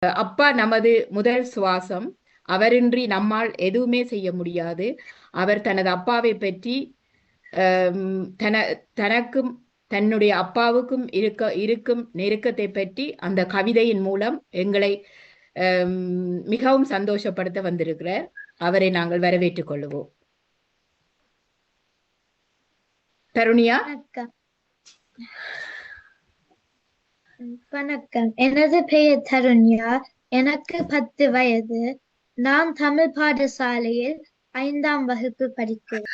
அப்பா நமது முதல் சுவாசம். அவரின்றி நம்மால் எதுவுமே செய்ய முடியாது. அவர் தனது அப்பாவை பற்றி தன தனக்கும் தன்னுடைய அப்பாவுக்கும் இருக்கும் நெருக்கத்தை பற்றி அந்த கவிதையின் மூலம் எங்களை மிகவும் சந்தோஷப்படுத்த வந்திருக்கிறார். அவரை நாங்கள் வரவேற்றுக் கொள்வோம். தருணியா. வணக்கம். எனது பெயர் தருண்யா. எனக்கு 10 வயது. நான் தமிழ் பாடசாலையில் 5ஆம் வகுப்பு படிக்கிறேன்.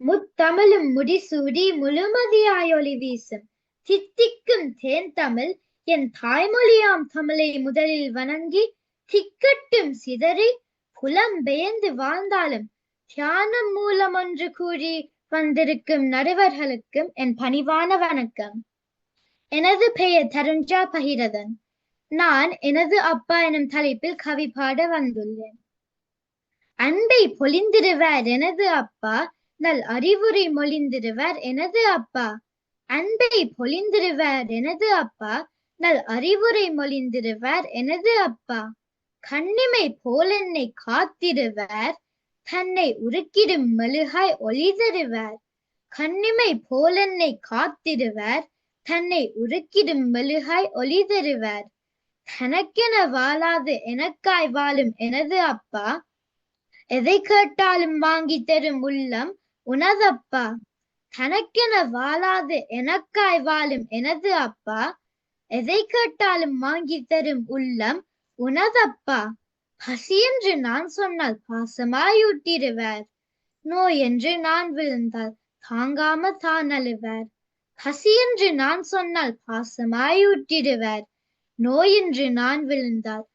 முத்தமிழும் முடிசூடி முழுமதியாய் ஒளி வீசும் தித்திக்கும் தேன் தமிழ் என் தாய்மொழியாம் தமிழை முதலில் வணங்கி திக்கட்டும் சிதறி புலம்பெயர்ந்து வாழ்ந்தாலும் தியானம் மூலம் ஒன்று கூடி வந்திருக்கும் நடுவர்களுக்கும் என் பணிவான வணக்கம். எனது பெயர் தருண்ஜா பகிரதன். நான் எனது அப்பா எனும் தலைப்பில் கவி பாட வந்துள்ளேன். அன்பை பொழிந்திருவார் எனது அப்பா, நல் அறிவுரை மொழிந்திருவார் எனது அப்பா. அன்பை பொழிந்திருவார் எனது அப்பா, நல் அறிவுரை மொழிந்திருவார் எனது அப்பா. கண்ணிமை போல் என்னை காத்திருவார், தன்னை உருக்கிடும் மெழுகாய் ஒளி தருவார். கண்ணிமை போல் என்னை காத்திருவார், தன்னை உருக்கிடும் மெழுகாய் ஒளி தருவார். தனக்கென வாழாது எனக்காய் வாழும் எனது அப்பா, எதை கேட்டாலும் வாங்கி தரும் உள்ளம் உனதப்பா. தனக்கென வாழாது எனக்காய் வாழும் எனது அப்பா, எதை கேட்டாலும் வாங்கி தரும் உள்ளம் உனதப்பா. பசி என்று நான் சொன்னால் பாசமாயூட்டிடுவார், நோய் என்று நான் விழுந்தால் தாங்காம தான் அழுவார். பசி என்று நான் சொன்னால் பாசமாயூட்டிடுவார், நோய் என்று நான் விழுந்தால்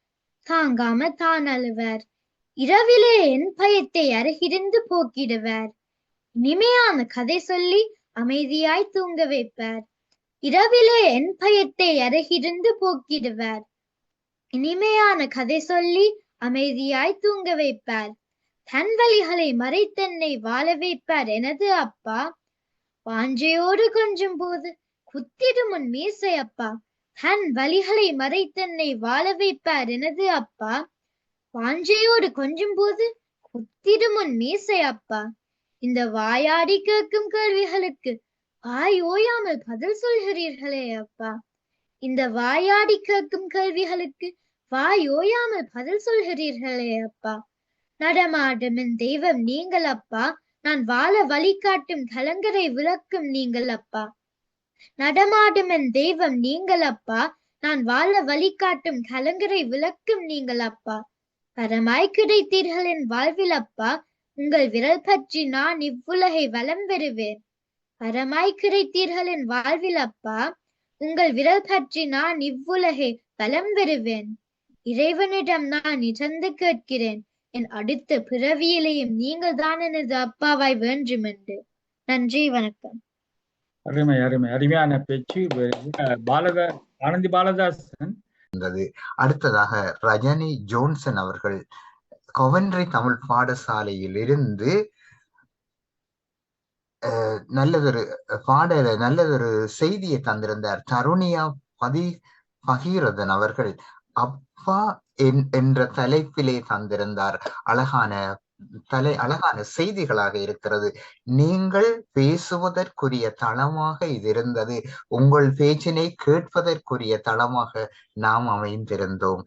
தாங்காம தான் அழுவார். இரவிலே என் பயத்தை அருகிருந்து போக்கிடுவார், இனிமையான கதை சொல்லி அமைதியாய் தூங்க வைப்பார். இரவிலே என் பயத்தை அருகிருந்து போக்கிடுவார், இனிமையான கதை சொல்லி அமைதியாய் தூங்க வைப்பார். தன் வழிகளை மறைத்தென்னை வாழ வைப்பார் எனது அப்பா. வாஞ்சையோடு கொஞ்சும் போது குத்திடும் உன் மீசை அப்பா. தன் வழிகளை மறைத்தென்னை வாழ வைப்பார் எனது அப்பா. வாஞ்சையோடு கொஞ்சும் போது குத்திடும் உன் மீசை அப்பா. இந்த வாயாடி கேட்கும் கேள்விகளுக்கு வாய் ஓயாமல் பதில் சொல்கிறீர்களே அப்பா. இந்த வாயாடி கேட்கும் கேள்விகளுக்கு வாய் ஓயாமல் பதில் சொல்கிறீர்களே அப்பா. நடமாடும் என் தெய்வம் நீங்கள் அப்பா, நான் வாழ வழிகாட்டும் கலங்கரை விளக்கும் நீங்கள் அப்பா. நடமாடும் என் தெய்வம் நீங்கள் அப்பா, நான் வாழ வழிகாட்டும் கலங்கரை விளக்கும் நீங்கள் அப்பா. பரமாய் கிடைத்தீர்கள் என் வாழ்வில் அப்பா, உங்கள் விரல் பற்றி நான் இவ்வுலகை வலம் பெறுவேன். பரமாய் கிடைத்தீர்கள் என் வாழ்வில் அப்பா, உங்கள் விரல் பற்றி நான் இவ்வுலகை வலம் பெறுவேன். இறைவனிடம் நான் இறந்து கேட்கிறேன், என் அடுத்த பிறவியிலையும் நீங்கள் தான் எனது அப்பாவாய் வேண்டும் என்று. நன்றி, வணக்கம். அருமை அருமை அருமையான பேச்சு. ஆனந்தி பாலதாசன். அடுத்ததாக ரஜினி ஜோன்சன் அவர்கள் கொவென்ட்ரி தமிழ் பாடசாலையில் இருந்து நல்லதொரு செய்தியை தந்திருந்தார். தருணியா பகீரதன் அவர்கள் அப்பா என்ற தலைப்பிலே தந்திருந்தார். அழகான செய்திகளாக இருக்கிறது. நீங்கள் பேசுவதற்குரிய தளமாக இது இருந்தது, உங்கள் பேச்சினை கேட்பதற்குரிய தளமாக நாம் அமைந்திருந்தோம்.